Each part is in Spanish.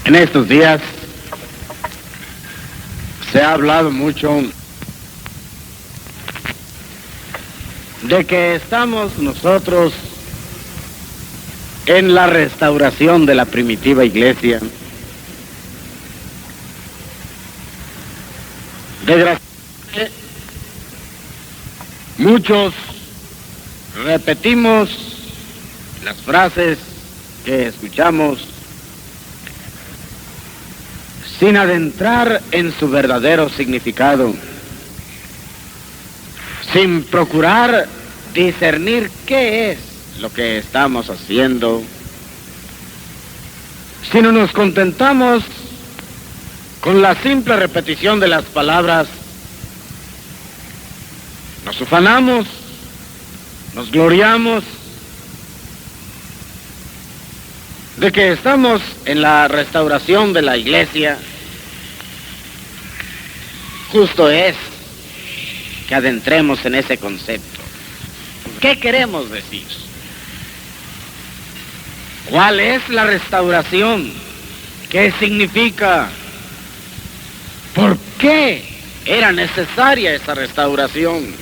En estos días se ha hablado mucho de que estamos nosotros en la restauración de la primitiva iglesia. Desgraciadamente, muchos repetimos las frases que escuchamos sin adentrar en su verdadero significado, sin procurar discernir qué es lo que estamos haciendo, sino nos contentamos con la simple repetición de las palabras, nos ufanamos, nos gloriamos de que estamos en la restauración de la iglesia. Justo es que adentremos en ese concepto. ¿Qué queremos decir? ¿Cuál es la restauración? ¿Qué significa? ¿Por qué era necesaria esa restauración?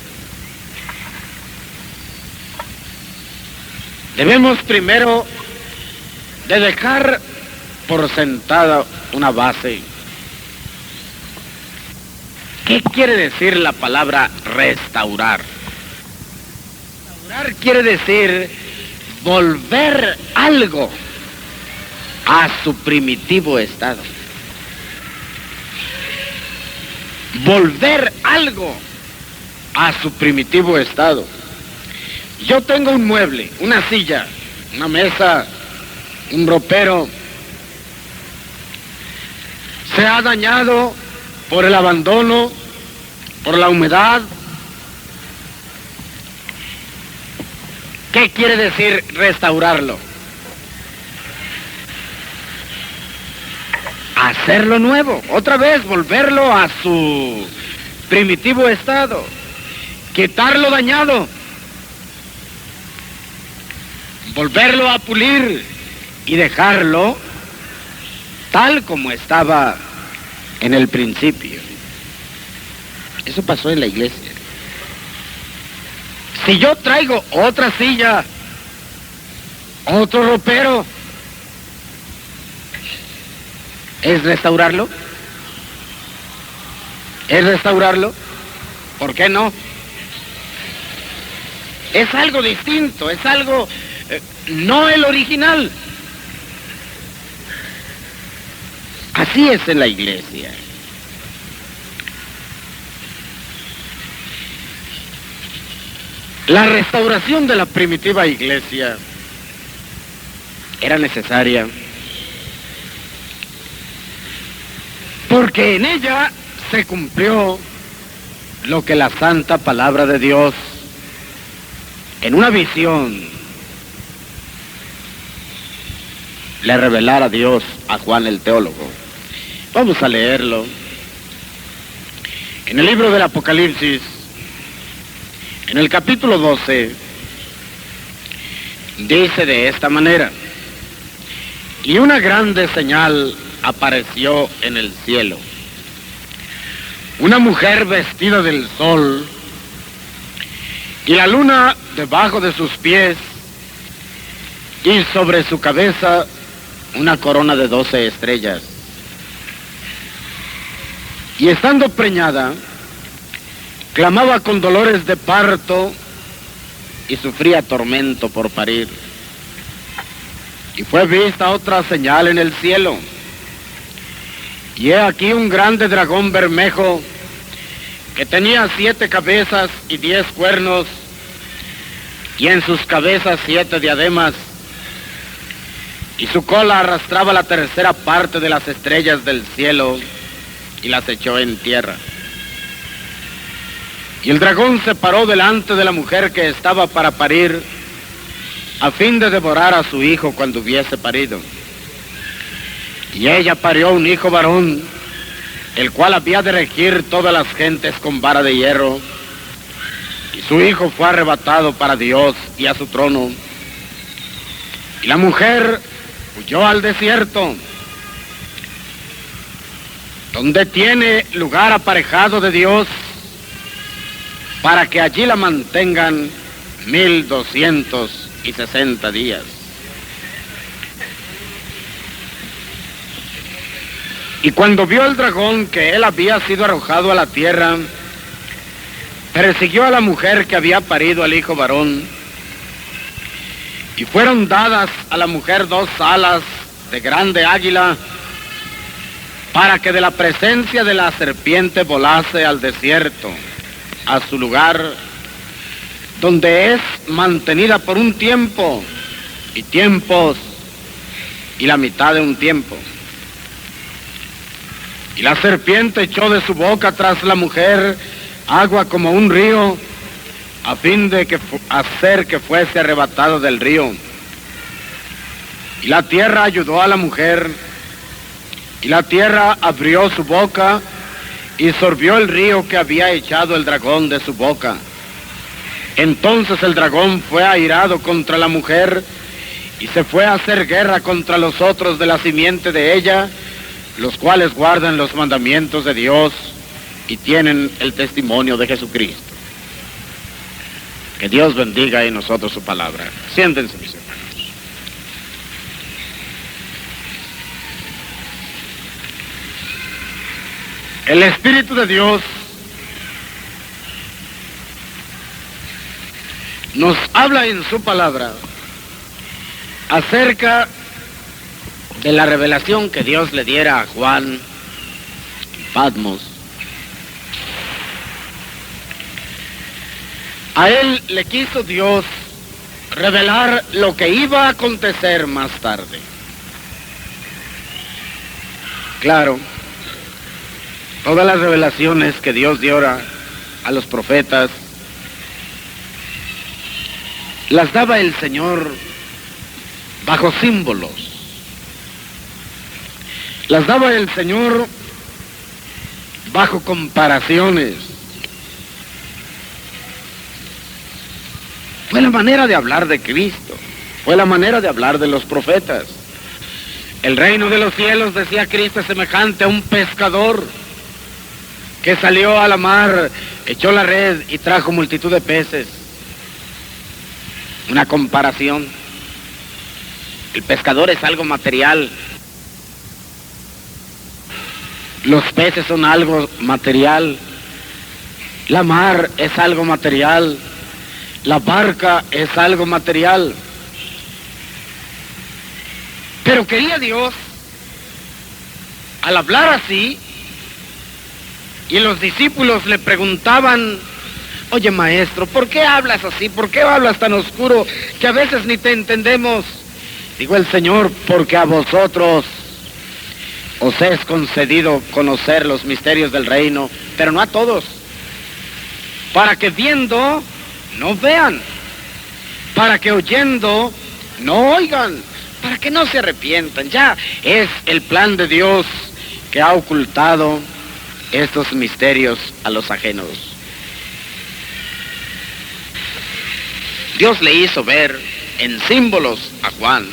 Debemos primero de dejar por sentada una base. ¿Qué quiere decir la palabra restaurar? Restaurar quiere decir volver algo a su primitivo estado. Volver algo a su primitivo estado. Yo tengo un mueble, una silla, una mesa, un ropero. Se ha dañado por el abandono, por la humedad. ¿Qué quiere decir restaurarlo? Hacerlo nuevo, otra vez volverlo a su primitivo estado, quitar lo dañado, volverlo a pulir y dejarlo tal como estaba en el principio. Eso pasó en la iglesia. Si yo traigo otra silla, otro ropero, ¿es restaurarlo? ¿Es restaurarlo? ¿Por qué no? Es algo distinto, es algo no el original. Así es en la iglesia. La restauración de la primitiva iglesia era necesaria porque en ella se cumplió lo que la santa palabra de Dios en una visión le revelara a Dios a Juan el teólogo. Vamos a leerlo. En el libro del Apocalipsis, en el capítulo 12, dice de esta manera: y una grande señal apareció en el cielo. Una mujer vestida del sol, y la luna debajo de sus pies, y sobre su cabeza una corona de 12 estrellas. Y estando preñada, clamaba con dolores de parto y sufría tormento por parir. Y fue vista otra señal en el cielo. Y he aquí un grande dragón bermejo que tenía 7 cabezas y 10 cuernos, y en sus cabezas 7 diademas, y su cola arrastraba la tercera parte de las estrellas del cielo y las echó en tierra. Y el dragón se paró delante de la mujer que estaba para parir, a fin de devorar a su hijo cuando hubiese parido. Y ella parió un hijo varón, el cual había de regir todas las gentes con vara de hierro. Y su hijo fue arrebatado para Dios y a su trono. Y la mujer huyó al desierto donde tiene lugar aparejado de Dios, para que allí la mantengan 1260 días. Y cuando vio el dragón que él había sido arrojado a la tierra, persiguió a la mujer que había parido al hijo varón, y fueron dadas a la mujer 2 alas de grande águila, para que de la presencia de la serpiente volase al desierto, a su lugar, donde es mantenida por un tiempo, y tiempos, y la mitad de un tiempo. Y la serpiente echó de su boca tras la mujer agua como un río, a fin de hacer que fuese arrebatado del río. Y la tierra ayudó a la mujer, y la tierra abrió su boca, y sorbió el río que había echado el dragón de su boca. Entonces el dragón fue airado contra la mujer, y se fue a hacer guerra contra los otros de la simiente de ella, los cuales guardan los mandamientos de Dios y tienen el testimonio de Jesucristo. Que Dios bendiga en nosotros su palabra. Siéntense, mis hermanos. El Espíritu de Dios nos habla en su palabra acerca de la revelación que Dios le diera a Juan en Patmos. A él le quiso Dios revelar lo que iba a acontecer más tarde. Claro, todas las revelaciones que Dios dio a los profetas las daba el Señor bajo símbolos. Las daba el Señor bajo comparaciones. Fue la manera de hablar de Cristo, fue la manera de hablar de los profetas. El reino de los cielos, decía Cristo, es semejante a un pescador que salió a la mar, echó la red y trajo multitud de peces. Una comparación. El pescador es algo material. Los peces son algo material. La mar es algo material. La barca es algo material. Pero quería Dios, al hablar así, y los discípulos le preguntaban: oye, maestro, ¿por qué hablas así? ¿Por qué hablas tan oscuro que a veces ni te entendemos? Digo el Señor: porque a vosotros os es concedido conocer los misterios del reino, pero no a todos. Para que viendo no vean, para que oyendo no oigan, para que no se arrepientan. Ya es el plan de Dios que ha ocultado estos misterios a los ajenos. Dios le hizo ver en símbolos a Juan.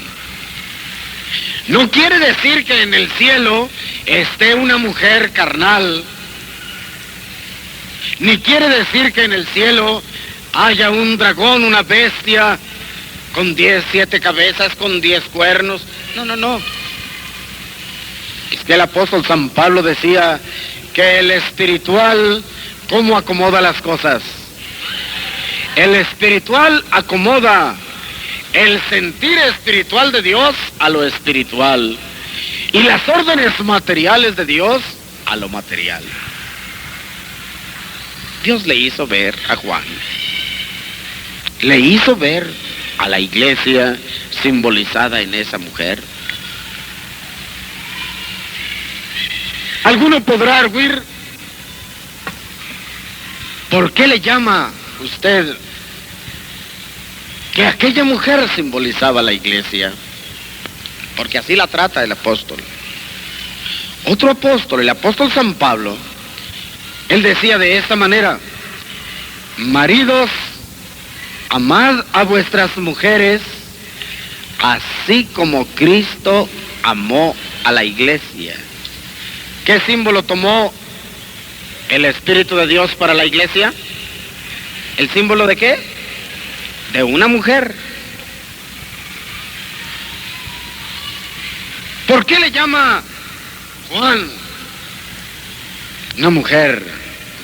No quiere decir que en el cielo esté una mujer carnal, ni quiere decir que en el cielo haya un dragón, una bestia con 7 cabezas, con 10 cuernos. No. Es que el apóstol San Pablo decía que el espiritual, ¿cómo acomoda las cosas? El espiritual acomoda el sentir espiritual de Dios a lo espiritual, y las órdenes materiales de Dios a lo material. Dios le hizo ver a Juan, le hizo ver a la iglesia simbolizada en esa mujer. Alguno podrá arguir: ¿por qué le llama usted que aquella mujer simbolizaba la iglesia? Porque así la trata el apóstol. Otro apóstol, el apóstol San Pablo, él decía de esta manera: maridos, amad a vuestras mujeres, así como Cristo amó a la iglesia ¿Qué símbolo tomó el Espíritu de Dios para la iglesia? ¿El símbolo de qué? De una mujer. ¿Por qué le llama Juan una mujer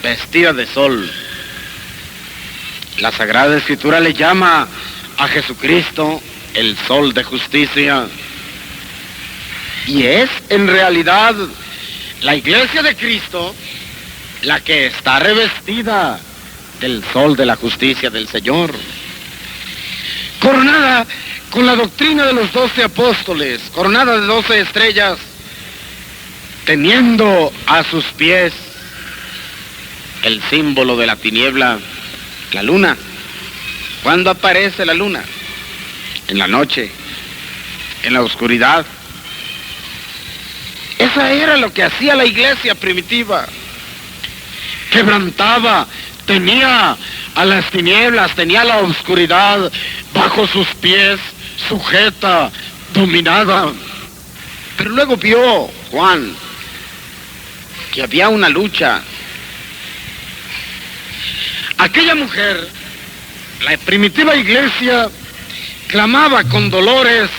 vestida de sol? La Sagrada Escritura le llama a Jesucristo el sol de justicia. Y es en realidad la iglesia de Cristo la que está revestida del sol de la justicia del Señor, coronada con la doctrina de los 12 apóstoles, coronada de 12 estrellas, teniendo a sus pies el símbolo de la tiniebla, la luna. ¿Cuándo aparece la luna? En la noche, en la oscuridad. Esa era lo que hacía la iglesia primitiva. Quebrantaba, tenía a las tinieblas, tenía la oscuridad bajo sus pies, sujeta, dominada. Pero luego vio Juan que había una lucha. Aquella mujer, la primitiva iglesia, clamaba con dolores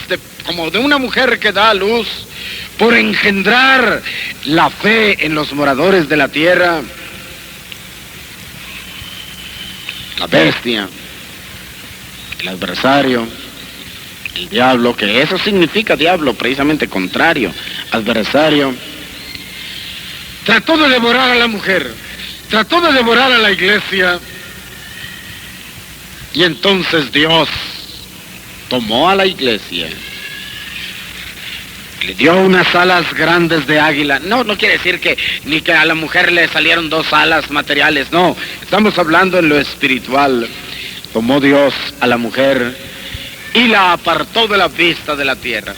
como de una mujer que da a luz, por engendrar la fe en los moradores de la tierra. La bestia, el adversario, el diablo, que eso significa diablo, precisamente contrario, adversario, trató de devorar a la mujer, trató de devorar a la iglesia, y entonces Dios tomó a la iglesia, le dio unas alas grandes de águila. No quiere decir que ni que a la mujer le salieron 2 alas materiales, no, estamos hablando en lo espiritual. Tomó Dios a la mujer y la apartó de la vista de la tierra.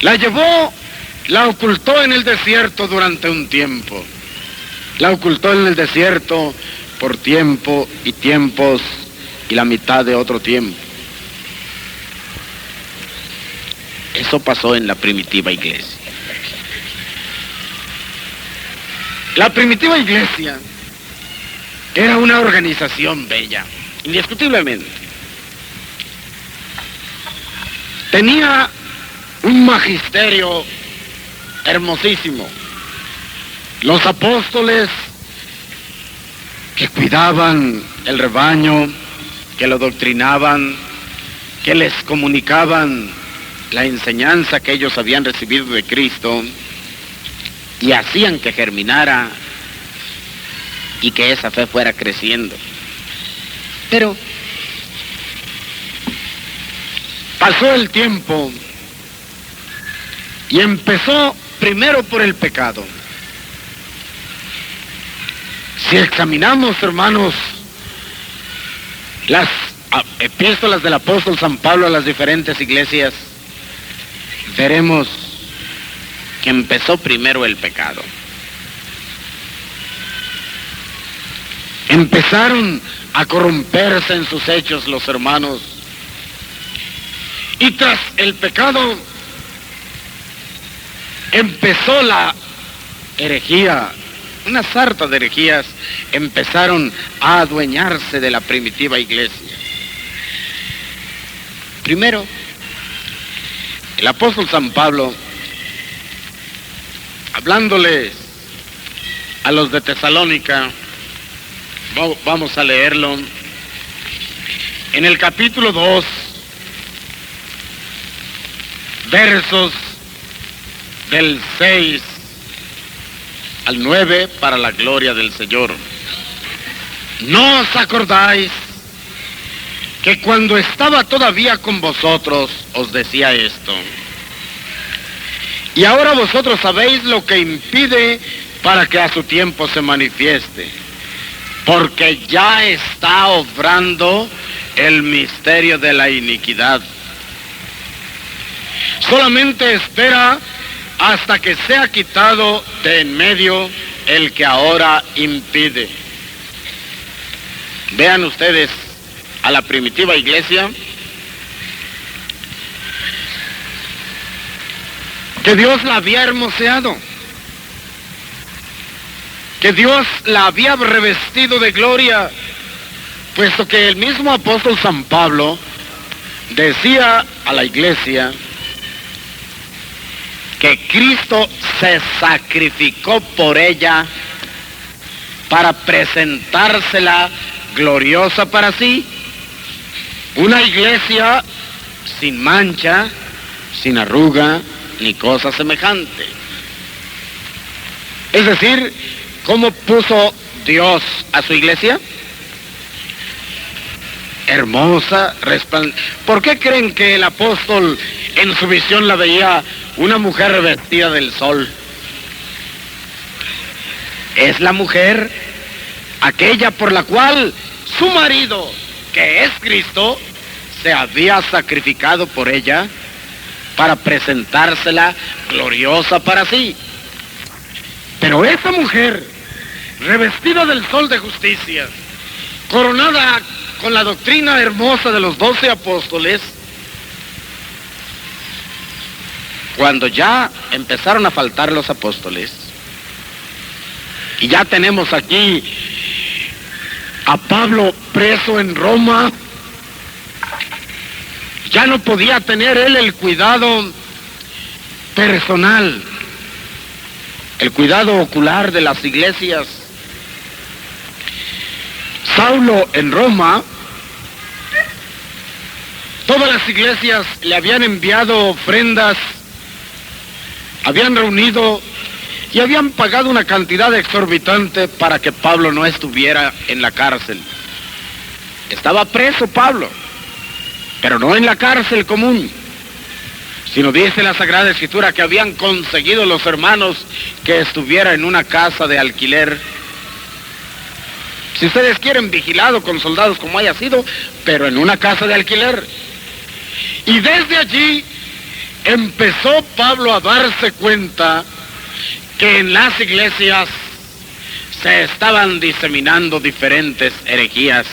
La llevó, la ocultó en el desierto durante un tiempo. La ocultó en el desierto por tiempo y tiempos y la mitad de otro tiempo. Eso pasó en la primitiva iglesia. La primitiva iglesia era una organización bella, indiscutiblemente. Tenía un magisterio hermosísimo. Los apóstoles que cuidaban el rebaño, que lo doctrinaban, que les comunicaban la enseñanza que ellos habían recibido de Cristo y hacían que germinara y que esa fe fuera creciendo. Pero pasó el tiempo y empezó primero por el pecado. Si examinamos, hermanos, las epístolas del apóstol San Pablo a las diferentes iglesias, veremos que empezó primero el pecado. Empezaron a corromperse en sus hechos los hermanos. Y tras el pecado empezó la herejía. Una sarta de herejías empezaron a adueñarse de la primitiva iglesia. Primero, el apóstol San Pablo, hablándoles a los de Tesalónica, vamos a leerlo, en el capítulo 2, versos del 6 al 9, para la gloria del Señor. ¿No os acordáis que cuando estaba todavía con vosotros os decía esto? Y ahora vosotros sabéis lo que impide para que a su tiempo se manifieste, porque ya está obrando el misterio de la iniquidad. Solamente espera hasta que sea quitado de en medio el que ahora impide. Vean ustedes a la primitiva iglesia que Dios la había hermoseado, que Dios la había revestido de gloria, puesto que el mismo apóstol San Pablo decía a la iglesia que Cristo se sacrificó por ella para presentársela gloriosa para sí, una iglesia sin mancha, sin arruga, ni cosa semejante. Es decir, ¿cómo puso Dios a su iglesia? Hermosa, resplandeciente. ¿Por qué creen que el apóstol en su visión la veía una mujer vestida del sol? Es la mujer aquella por la cual su marido, que es Cristo, se había sacrificado por ella para presentársela gloriosa para sí. Pero esa mujer, revestida del sol de justicia, coronada con la doctrina hermosa de los 12 apóstoles, cuando ya empezaron a faltar los apóstoles, y ya tenemos aquí a Pablo preso en Roma, ya no podía tener él el cuidado personal, el cuidado ocular de las iglesias. Saulo en Roma, todas las iglesias le habían enviado ofrendas, habían reunido y habían pagado una cantidad exorbitante para que Pablo no estuviera en la cárcel. Estaba preso Pablo, pero no en la cárcel común, sino dice la Sagrada Escritura que habían conseguido los hermanos que estuviera en una casa de alquiler. Si ustedes quieren, vigilado con soldados como haya sido, pero en una casa de alquiler. Y desde allí empezó Pablo a darse cuenta que en las iglesias se estaban diseminando diferentes herejías.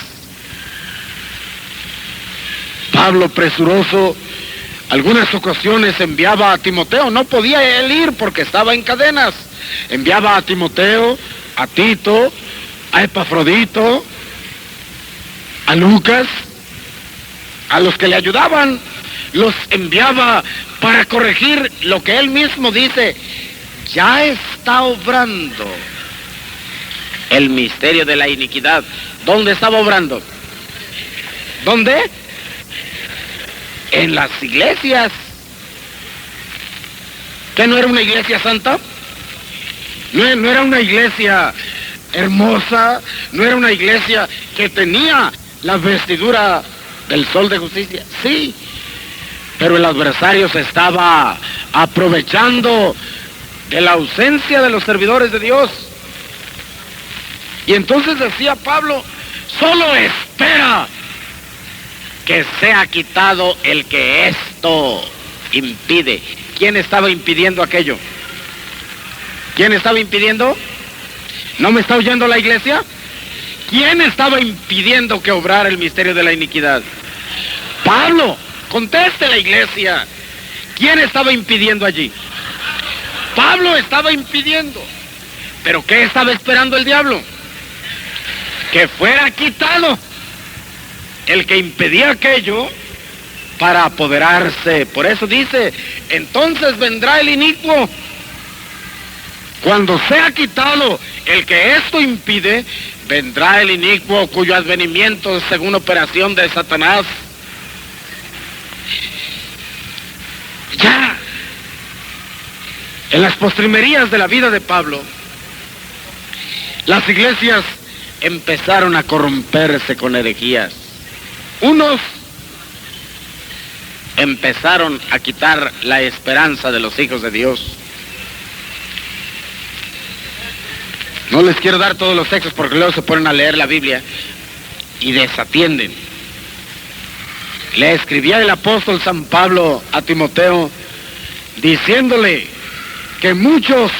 Pablo, presuroso, algunas ocasiones enviaba a Timoteo, no podía él ir porque estaba en cadenas. Enviaba a Timoteo, a Tito, a Epafrodito, a Lucas, a los que le ayudaban, los enviaba para corregir lo que él mismo dice, ya está obrando el misterio de la iniquidad. ¿Dónde estaba obrando? ¿Dónde? En las iglesias. ¿Que no era una iglesia santa? No era una iglesia hermosa, no era una iglesia que tenía la vestidura del sol de justicia. Sí, pero el adversario se estaba aprovechando de la ausencia de los servidores de Dios. Y entonces decía Pablo, solo espera que sea quitado el que esto impide. ¿Quién estaba impidiendo aquello? ¿Quién estaba impidiendo? ¿No me está oyendo la iglesia? ¿Quién estaba impidiendo que obrara el misterio de la iniquidad? Pablo, conteste la iglesia. ¿Quién estaba impidiendo allí? Pablo estaba impidiendo. ¿Pero qué estaba esperando el diablo? Que fuera quitado el que impedía aquello para apoderarse. Por eso dice, entonces vendrá el inicuo. Cuando sea quitado el que esto impide, vendrá el inicuo cuyo advenimiento es según operación de Satanás. Ya, en las postrimerías de la vida de Pablo, las iglesias empezaron a corromperse con herejías. Unos empezaron a quitar la esperanza de los hijos de Dios. No les quiero dar todos los textos porque luego se ponen a leer la Biblia y desatienden. Le escribía el apóstol San Pablo a Timoteo diciéndole que muchos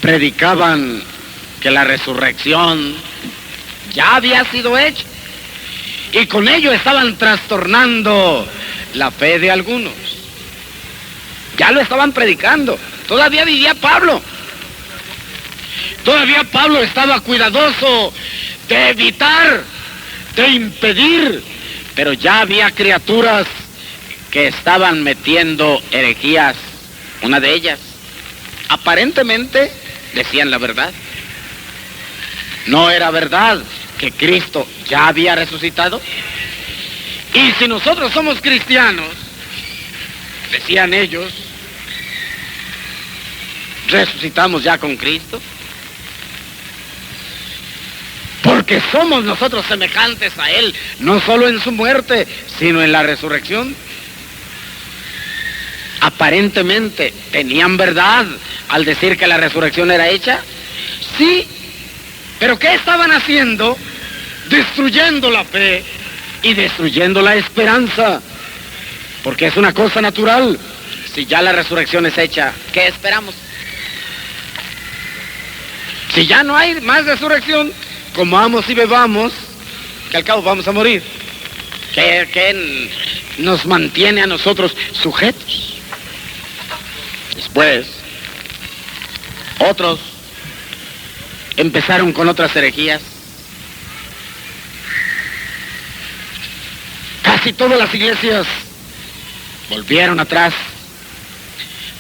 predicaban que la resurrección ya había sido hecha y con ello estaban trastornando la fe de algunos. Ya lo estaban predicando. Todavía vivía Pablo. Todavía Pablo estaba cuidadoso de evitar, de impedir, pero ya había criaturas que estaban metiendo herejías. Una de ellas, aparentemente, decían la verdad. No era verdad que Cristo ya había resucitado. Y si nosotros somos cristianos, decían ellos, resucitamos ya con Cristo, porque somos nosotros semejantes a Él, no solo en su muerte, sino en la resurrección. Aparentemente, ¿tenían verdad al decir que la resurrección era hecha? Sí, pero ¿qué estaban haciendo? Destruyendo la fe y destruyendo la esperanza, porque es una cosa natural. Si ya la resurrección es hecha, ¿qué esperamos? Si ya no hay más resurrección, comamos y bebamos, que al cabo vamos a morir. ¿Qué nos mantiene a nosotros sujetos? Después, otros empezaron con otras herejías. Casi todas las iglesias volvieron atrás.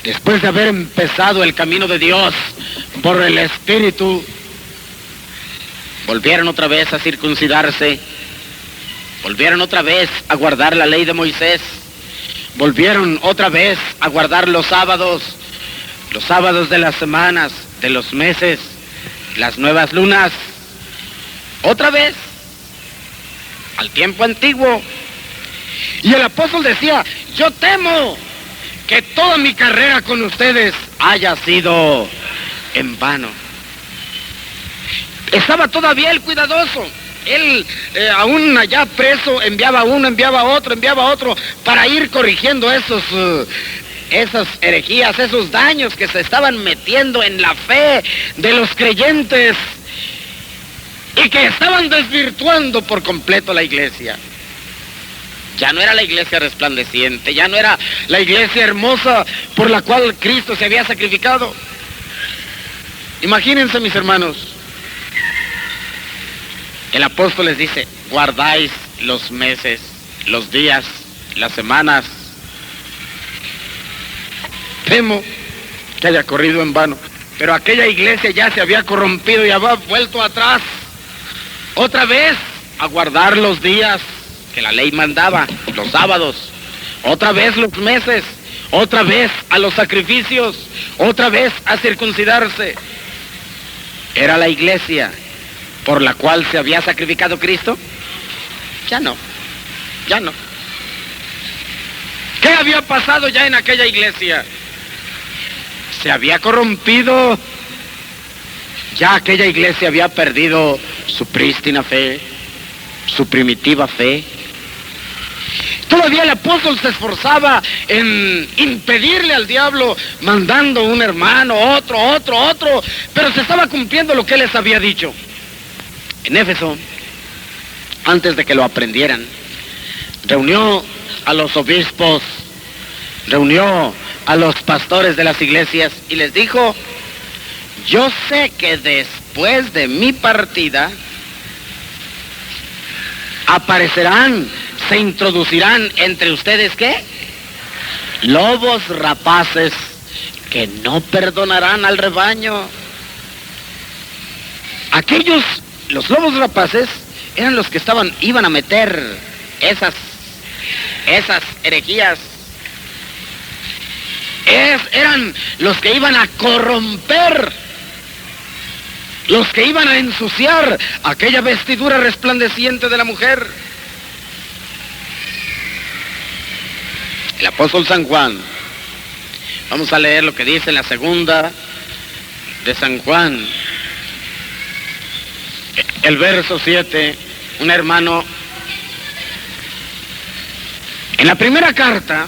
Después de haber empezado el camino de Dios por el Espíritu, volvieron otra vez a circuncidarse, volvieron otra vez a guardar la ley de Moisés, volvieron otra vez a guardar los sábados de las semanas, de los meses, las nuevas lunas, otra vez al tiempo antiguo. Y el apóstol decía, yo temo que toda mi carrera con ustedes haya sido en vano. Estaba todavía el cuidadoso. Él, aún allá preso, enviaba uno, enviaba otro, para ir corrigiendo esas herejías, esos daños que se estaban metiendo en la fe de los creyentes y que estaban desvirtuando por completo la iglesia. Ya no era la iglesia resplandeciente, ya no era la iglesia hermosa por la cual Cristo se había sacrificado. Imagínense, mis hermanos, el apóstol les dice, guardáis los meses, los días, las semanas. Temo que haya corrido en vano. Pero aquella iglesia ya se había corrompido y había vuelto atrás. Otra vez a guardar los días que la ley mandaba, los sábados. Otra vez los meses. Otra vez a los sacrificios. Otra vez a circuncidarse. ¿Era la iglesia por la cual se había sacrificado Cristo? Ya no. Ya no. ¿Qué había pasado ya en aquella iglesia? Se había corrompido. Ya aquella iglesia había perdido su prístina fe, su primitiva fe. Todavía el apóstol se esforzaba en impedirle al diablo, mandando un hermano, otro, pero se estaba cumpliendo lo que él les había dicho. En Éfeso, antes de que lo aprendieran, reunió a los obispos, reunió a los pastores de las iglesias y les dijo, yo sé que después de mi partida aparecerán, se introducirán entre ustedes, ¿qué? Lobos rapaces que no perdonarán al rebaño. Los lobos rapaces eran los que iban a meter esas herejías. Eran los que iban a corromper, los que iban a ensuciar aquella vestidura resplandeciente de la mujer. El apóstol San Juan, vamos a leer lo que dice en la segunda de San Juan, el verso 7, un hermano, en la primera carta,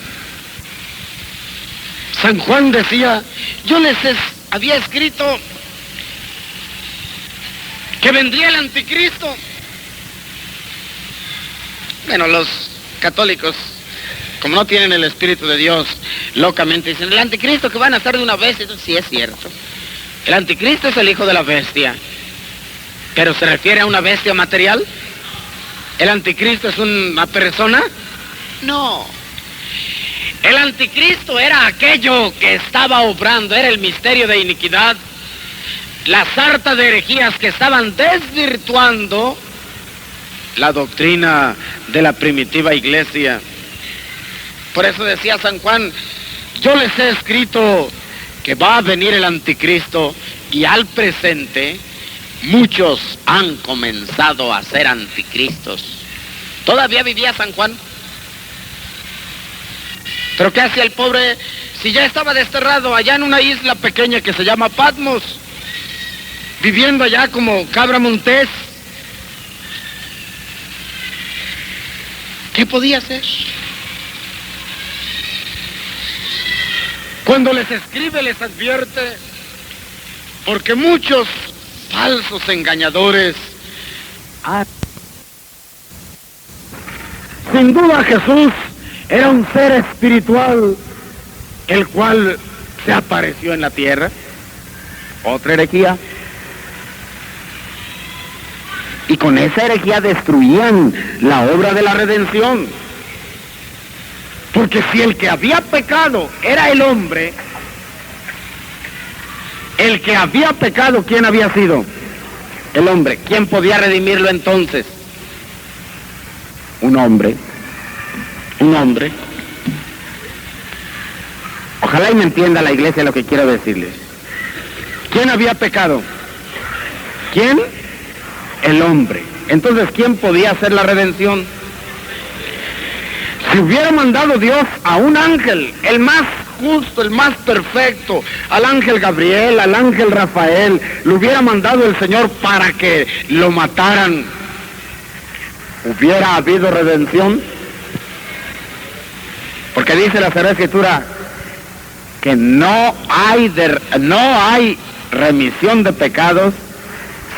San Juan decía, yo les había escrito que vendría el anticristo. Bueno, los católicos como no tienen el Espíritu de Dios, locamente dicen, el anticristo que va a nacer de una bestia. Entonces, sí es cierto. El anticristo es el hijo de la bestia. ¿Pero se refiere a una bestia material? ¿El anticristo es una persona? No. El anticristo era aquello que estaba obrando, era el misterio de iniquidad, la sarta de herejías que estaban desvirtuando la doctrina de la primitiva iglesia. Por eso decía San Juan, yo les he escrito que va a venir el anticristo, y al presente muchos han comenzado a ser anticristos. ¿Todavía vivía San Juan? ¿Pero qué hacía el pobre si ya estaba desterrado allá en una isla pequeña que se llama Patmos, viviendo allá como cabra montés? ¿Qué podía hacer? Cuando les escribe, les advierte, porque muchos falsos engañadores. Sin duda Jesús era un ser espiritual, el cual se apareció en la tierra. Otra herejía. Y con esa herejía destruían la obra de la redención. Porque si el que había pecado era el hombre, el que había pecado, ¿quién había sido? El hombre. ¿Quién podía redimirlo entonces? Un hombre. Un hombre. Ojalá y me entienda la iglesia lo que quiero decirles. ¿Quién había pecado? ¿Quién? El hombre. Entonces, ¿quién podía hacer la redención? Si hubiera mandado Dios a un ángel, el más justo, el más perfecto, al ángel Gabriel, al ángel Rafael, lo hubiera mandado el Señor para que lo mataran, ¿hubiera habido redención? Porque dice la Sagrada Escritura que no hay remisión de pecados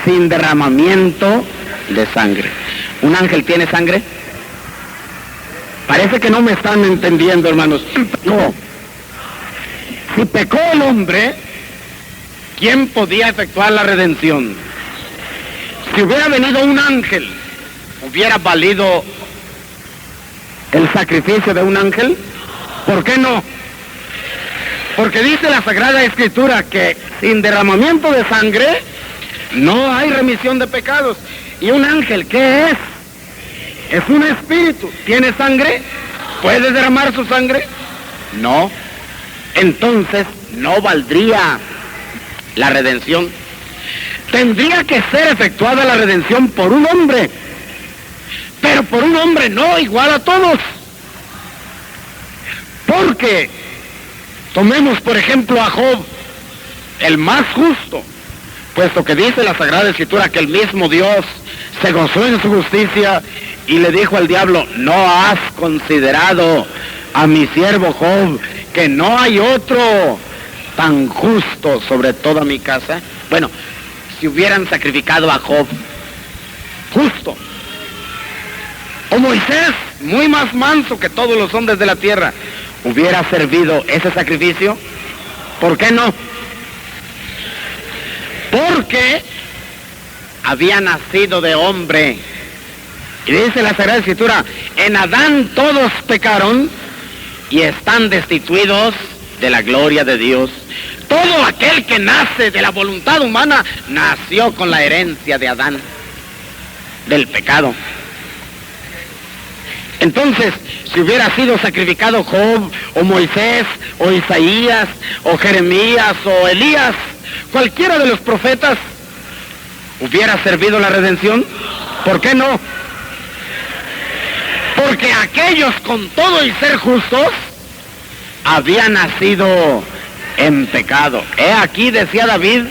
sin derramamiento de sangre. ¿Un ángel tiene sangre? Parece que no me están entendiendo, hermanos. No. Si pecó el hombre, ¿quién podía efectuar la redención? Si hubiera venido un ángel, ¿hubiera valido el sacrificio de un ángel? ¿Por qué no? Porque dice la Sagrada Escritura que sin derramamiento de sangre no hay remisión de pecados. ¿Y un ángel qué es? Es un espíritu. ¿Tiene sangre? ¿Puede derramar su sangre? No. Entonces no valdría la redención. Tendría que ser efectuada la redención por un hombre, pero por un hombre no igual a todos. Porque tomemos por ejemplo a Job, el más justo, puesto que dice la Sagrada Escritura que el mismo Dios se gozó en su justicia y le dijo al diablo, ¿no has considerado a mi siervo Job, que no hay otro tan justo sobre toda mi casa? Bueno, si hubieran sacrificado a Job, justo, o Moisés, muy más manso que todos los hombres de la tierra, ¿hubiera servido ese sacrificio? ¿Por qué no? Porque había nacido de hombre. Y dice la Sagrada Escritura, en Adán todos pecaron y están destituidos de la gloria de Dios. Todo aquel que nace de la voluntad humana nació con la herencia de Adán, del pecado. Entonces, si hubiera sido sacrificado Job, o Moisés, o Isaías, o Jeremías, o Elías, cualquiera de los profetas, ¿hubiera servido la redención? ¿Por qué no? Porque aquellos con todo y ser justos habían nacido en pecado. He aquí, decía David,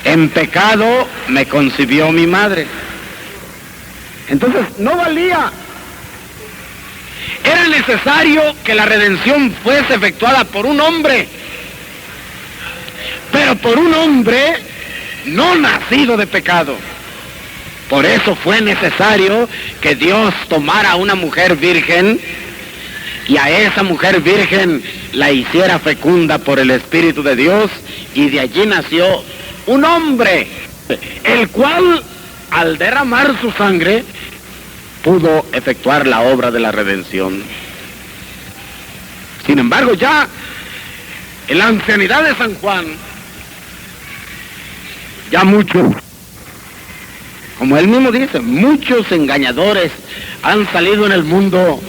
en pecado me concibió mi madre. Entonces no valía. Era necesario que la redención fuese efectuada por un hombre, pero por un hombre no nacido de pecado. Por eso fue necesario que Dios tomara a una mujer virgen y a esa mujer virgen la hiciera fecunda por el Espíritu de Dios, y de allí nació un hombre, el cual, al derramar su sangre, pudo efectuar la obra de la redención. Sin embargo, ya en la ancianidad de San Juan, ya muchos, como él mismo dice, muchos engañadores han salido en el mundo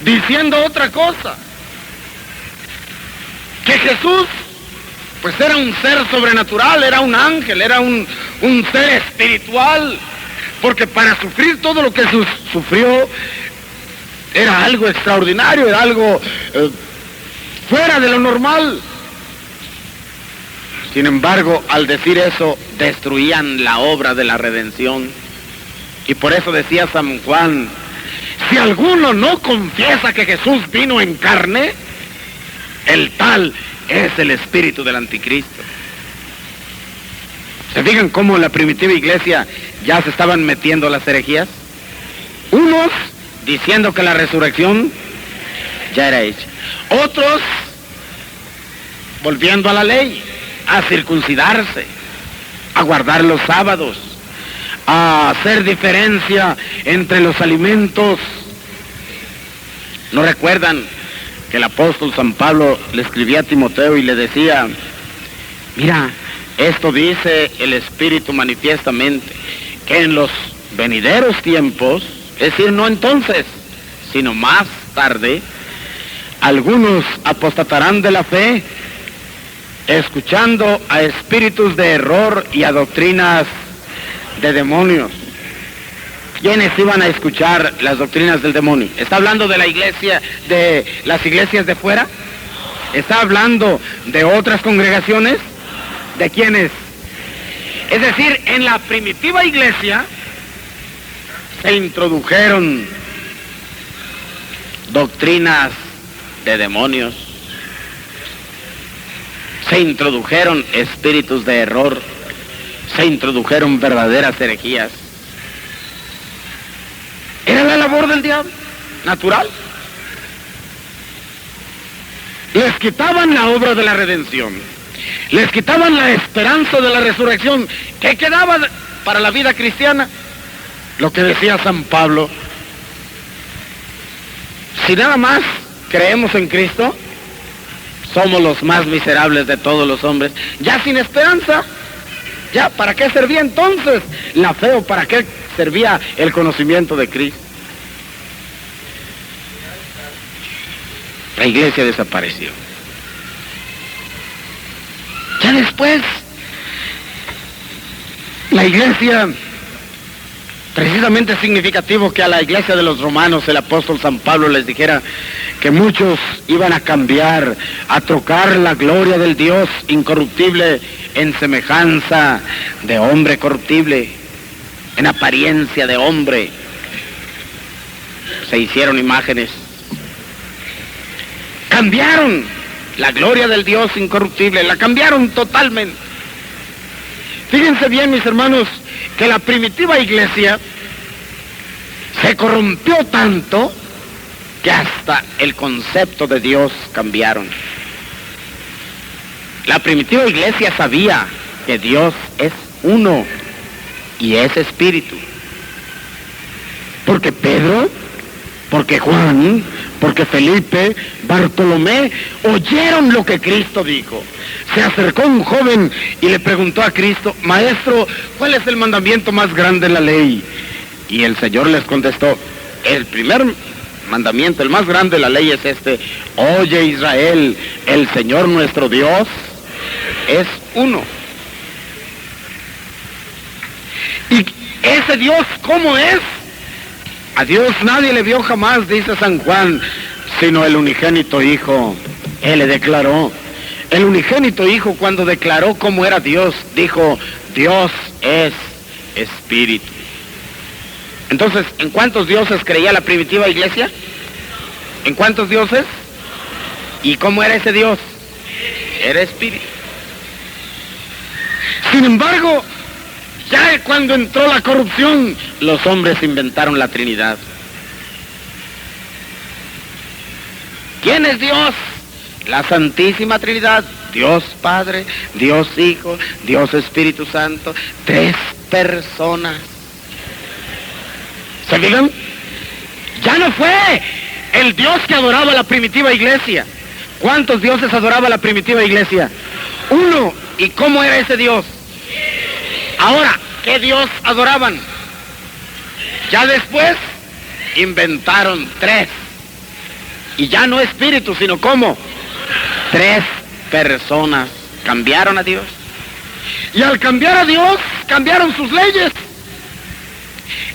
diciendo otra cosa, que Jesús pues era un ser sobrenatural, era un ángel, era un ser espiritual, porque para sufrir todo lo que sufrió era algo extraordinario, era algo fuera de lo normal. Sin embargo, al decir eso, destruían la obra de la redención. Y por eso decía San Juan, si alguno no confiesa que Jesús vino en carne, el tal es el espíritu del anticristo. ¿Se fijan cómo en la primitiva iglesia ya se estaban metiendo las herejías? Unos diciendo que la resurrección ya era hecha. Otros volviendo a la ley, a circuncidarse, a guardar los sábados, a hacer diferencia entre los alimentos. ¿No recuerdan que el apóstol San Pablo le escribía a Timoteo y le decía, mira, esto dice el Espíritu manifiestamente, que en los venideros tiempos, es decir, no entonces, sino más tarde, algunos apostatarán de la fe, escuchando a espíritus de error y a doctrinas de demonios. ¿Quiénes iban a escuchar las doctrinas del demonio? ¿Está hablando de la iglesia, de las iglesias de fuera? ¿Está hablando de otras congregaciones? ¿De quiénes? Es decir, en la primitiva iglesia se introdujeron doctrinas de demonios, se introdujeron espíritus de error, se introdujeron verdaderas herejías. Era la labor del diablo, natural. Les quitaban la obra de la redención, les quitaban la esperanza de la resurrección. ¿Qué quedaba para la vida cristiana? Lo que decía San Pablo, si nada más creemos en Cristo, somos los más miserables de todos los hombres, ya sin esperanza. Ya, ¿para qué servía entonces la fe o para qué servía el conocimiento de Cristo? La iglesia desapareció. Ya después, la iglesia, precisamente es significativo que a la iglesia de los romanos el apóstol San Pablo les dijera que muchos iban a cambiar, a trocar la gloria del Dios incorruptible en semejanza de hombre corruptible, en apariencia de hombre. Se hicieron imágenes. Cambiaron la gloria del Dios incorruptible, la cambiaron totalmente. Fíjense bien, mis hermanos, que la primitiva iglesia se corrompió tanto que hasta el concepto de Dios cambiaron. La primitiva iglesia sabía que Dios es uno y es espíritu. Porque Pedro, porque Juan, porque Felipe, Bartolomé oyeron lo que Cristo dijo. Se acercó un joven y le preguntó a Cristo, Maestro, ¿cuál es el mandamiento más grande en la ley? Y el Señor les contestó, el primer mandamiento, el más grande de la ley es este: oye Israel, el Señor nuestro Dios es uno. ¿Y ese Dios cómo es? A Dios nadie le vio jamás, dice San Juan, sino el unigénito Hijo. Él le declaró. El unigénito Hijo, cuando declaró cómo era Dios, dijo, Dios es espíritu. Entonces, ¿en cuántos dioses creía la primitiva iglesia? ¿En cuántos dioses? ¿Y cómo era ese Dios? Era espíritu. Sin embargo, ya cuando entró la corrupción, los hombres inventaron la Trinidad. ¿Quién es Dios? La Santísima Trinidad. Dios Padre, Dios Hijo, Dios Espíritu Santo. 3 personas. ¿Se fijan? Ya no fue el Dios que adoraba la primitiva iglesia. ¿Cuántos dioses adoraba la primitiva iglesia? 1. ¿Y cómo era ese Dios? Ahora, ¿qué Dios adoraban? Ya después inventaron 3. Y ya no espíritu, sino ¿cómo? 3 personas cambiaron a Dios. Y al cambiar a Dios, cambiaron sus leyes.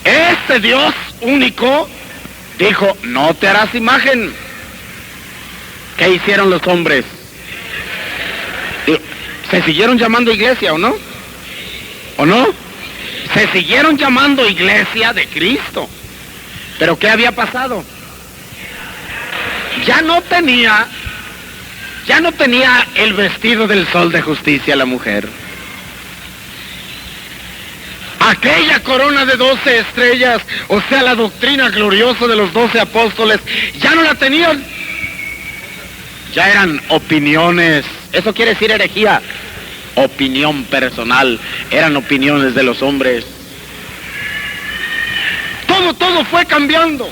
Este Dios único dijo, no te harás imagen. ¿Qué hicieron los hombres? ¿Se siguieron llamando iglesia o no? ¿O no? Se siguieron llamando iglesia de Cristo. ¿Pero qué había pasado? Ya no tenía el vestido del sol de justicia la mujer. Aquella corona de 12 estrellas, o sea, la doctrina gloriosa de los 12 apóstoles, ya no la tenían. Ya eran opiniones. Eso quiere decir herejía. Opinión personal. Eran opiniones de los hombres. Todo fue cambiando.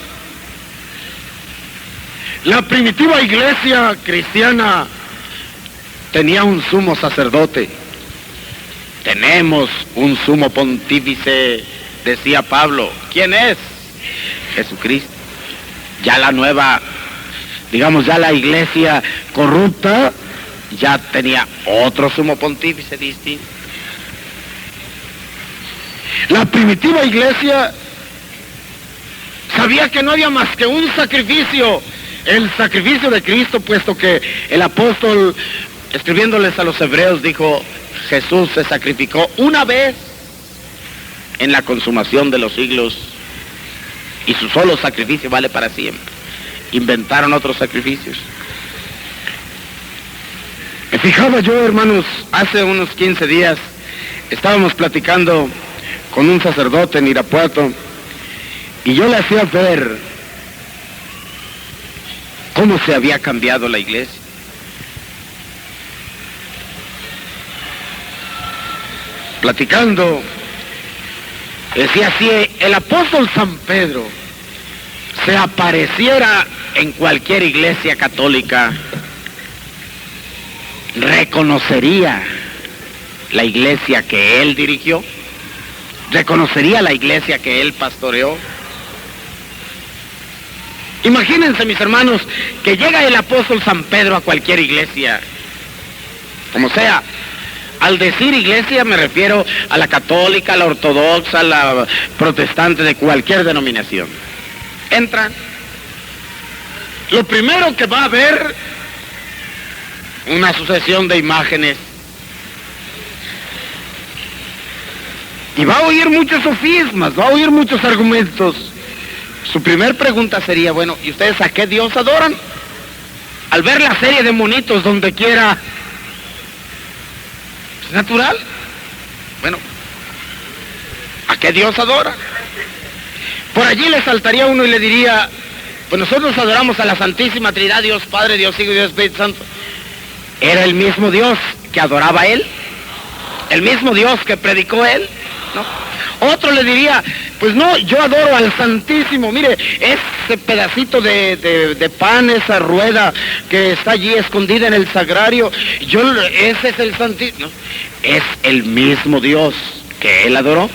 La primitiva iglesia cristiana tenía un sumo sacerdote. Tenemos un sumo pontífice, decía Pablo. ¿Quién es? Jesucristo. Ya la nueva, digamos, ya la iglesia corrupta, ya tenía otro sumo pontífice distinto. La primitiva iglesia sabía que no había más que un sacrificio, el sacrificio de Cristo, puesto que el apóstol, escribiéndoles a los hebreos, dijo, Jesús se sacrificó una vez en la consumación de los siglos y su solo sacrificio vale para siempre. Inventaron otros sacrificios. Me fijaba yo, hermanos, hace unos 15 días estábamos platicando con un sacerdote en Irapuato y yo le hacía ver cómo se había cambiado la iglesia. Platicando, decía, si el apóstol San Pedro se apareciera en cualquier iglesia católica, reconocería la iglesia que él dirigió, reconocería la iglesia que él pastoreó. Imagínense, mis hermanos, que llega el apóstol San Pedro a cualquier iglesia, como sea. Al decir iglesia me refiero a la católica, a la ortodoxa, a la protestante, de cualquier denominación. Entran. Lo primero que va a haber, una sucesión de imágenes. Y va a oír muchos sofismas, va a oír muchos argumentos. Su primer pregunta sería, bueno, ¿y ustedes a qué Dios adoran? Al ver la serie de monitos donde quiera, ¿es natural? Bueno, ¿a qué Dios adora? Por allí le saltaría uno y le diría, pues nosotros adoramos a la Santísima Trinidad, Dios Padre, Dios Hijo y Dios Espíritu Santo. ¿Era el mismo Dios que adoraba él? ¿El mismo Dios que predicó él? ¿No? Otro le diría, pues no, yo adoro al Santísimo. Mire, ese pedacito de pan, esa rueda que está allí escondida en el sagrario, ese es el Santísimo. ¿No? Es el mismo Dios que él adoró,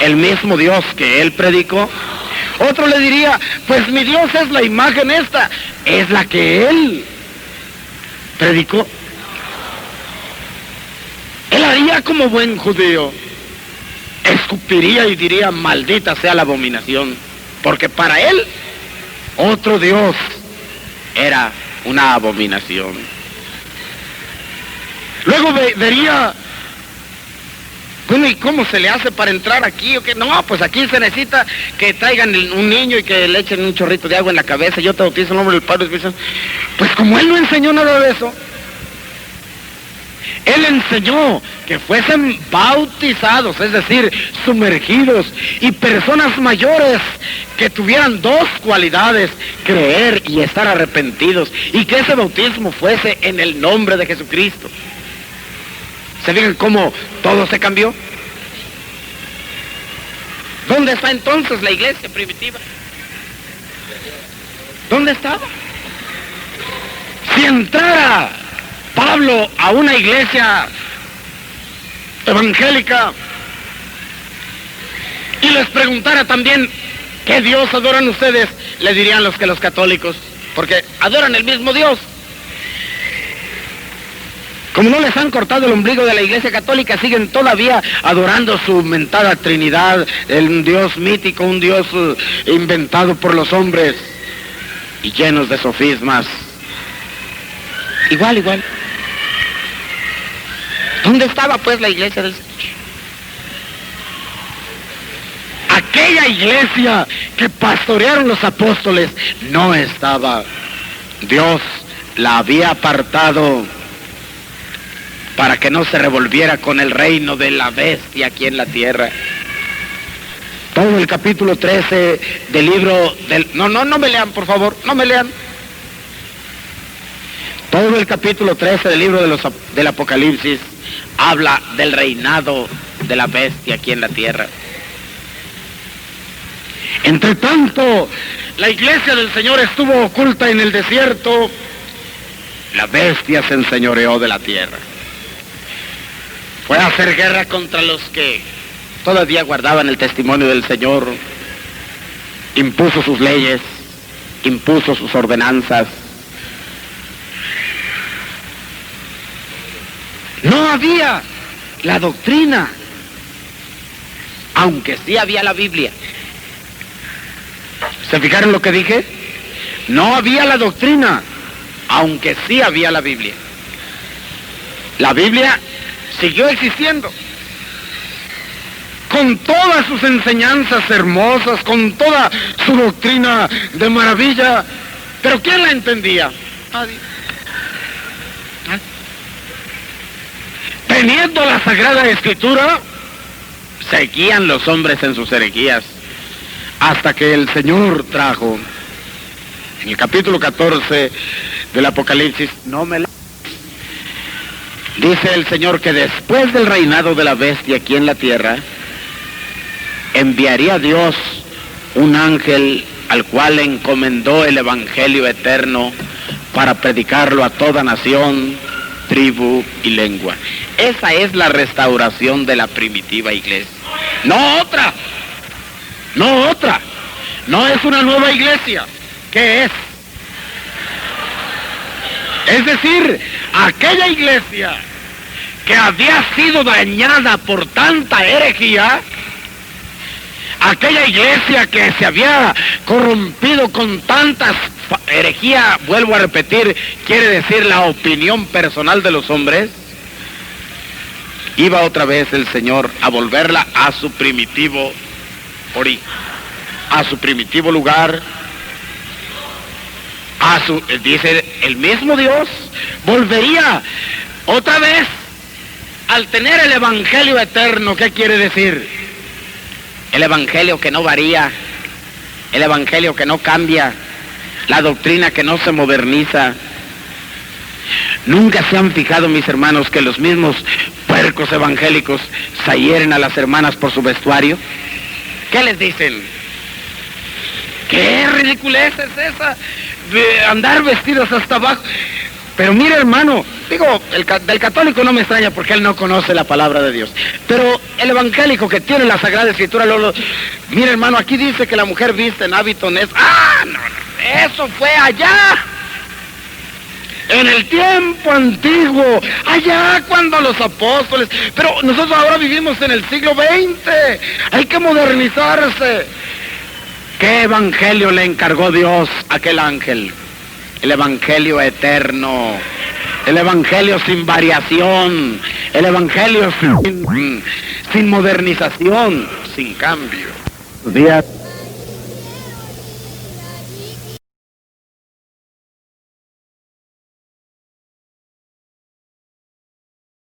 el mismo Dios que él predicó. Otro le diría, pues mi Dios es la imagen esta, es la que él predicó. Él haría como buen judío, escupiría y diría, maldita sea la abominación, porque para él otro Dios era una abominación. Luego vería, bueno, ¿y cómo se le hace para entrar aquí? ¿O qué? No, pues aquí se necesita que traigan un niño y que le echen un chorrito de agua en la cabeza, yo te bautizo en el nombre del Padre y del Espíritu Santo. Pues como él no enseñó nada de eso, Él enseñó que fuesen bautizados, es decir, sumergidos, y personas mayores que tuvieran dos cualidades: creer y estar arrepentidos, y que ese bautismo fuese en el nombre de Jesucristo. ¿Se fijan cómo todo se cambió? ¿Dónde está entonces la iglesia primitiva? ¿Dónde estaba? Si entrara Pablo a una iglesia evangélica y les preguntara también ¿qué Dios adoran ustedes?, le dirían los católicos, porque adoran el mismo Dios. Como no les han cortado el ombligo de la iglesia católica, siguen todavía adorando su mentada Trinidad, un Dios mítico, un Dios inventado por los hombres y llenos de sofismas. Igual. ¿Dónde estaba pues la iglesia del Señor? Aquella iglesia que pastorearon los apóstoles no estaba. Dios la había apartado para que no se revolviera con el reino de la bestia aquí en la tierra. Todo el capítulo 13 del libro del... No me lean, por favor, no me lean. Todo el capítulo 13 del libro del Apocalipsis habla del reinado de la bestia aquí en la tierra. Entre tanto, la iglesia del Señor estuvo oculta en el desierto. La bestia se enseñoreó de la tierra. Fue a hacer guerra contra los que todavía guardaban el testimonio del Señor. Impuso sus leyes, impuso sus ordenanzas. No había la doctrina, aunque sí había la Biblia. ¿Se fijaron lo que dije? No había la doctrina, aunque sí había la Biblia. La Biblia siguió existiendo, con todas sus enseñanzas hermosas, con toda su doctrina de maravilla, pero ¿quién la entendía? Nadie. Teniendo la Sagrada Escritura, seguían los hombres en sus herejías, hasta que el Señor trajo, en el capítulo 14 del Apocalipsis, dice el Señor que después del reinado de la bestia aquí en la tierra, enviaría Dios un ángel al cual encomendó el evangelio eterno para predicarlo a toda nación, tribu y lengua. Esa es la restauración de la primitiva iglesia. No otra. No es una nueva iglesia. ¿Qué es? Es decir, aquella iglesia que había sido dañada por tanta herejía, aquella iglesia que se había corrompido con tantas herejía, vuelvo a repetir, quiere decir la opinión personal de los hombres, iba otra vez el Señor a volverla a su primitivo origen, a su primitivo lugar, dice el mismo Dios, volvería otra vez al tener el evangelio eterno. ¿Qué quiere decir? El evangelio que no varía, el evangelio que no cambia, la doctrina que no se moderniza. ¿Nunca se han fijado, mis hermanos, que los mismos puercos evangélicos se hieren a las hermanas por su vestuario? ¿Qué les dicen? ¿Qué ridiculez es esa de andar vestidos hasta abajo? Pero mire, hermano, digo, del católico no me extraña porque él no conoce la palabra de Dios. Pero el evangélico que tiene la Sagrada Escritura, mire, hermano, aquí dice que la mujer viste en hábito necio. No, eso fue allá, en el tiempo antiguo, allá cuando los apóstoles. Pero nosotros ahora vivimos en el siglo XX, hay que modernizarse. ¿Qué evangelio le encargó Dios a aquel ángel? El evangelio eterno, el evangelio sin variación, el evangelio sin modernización, sin cambio. Días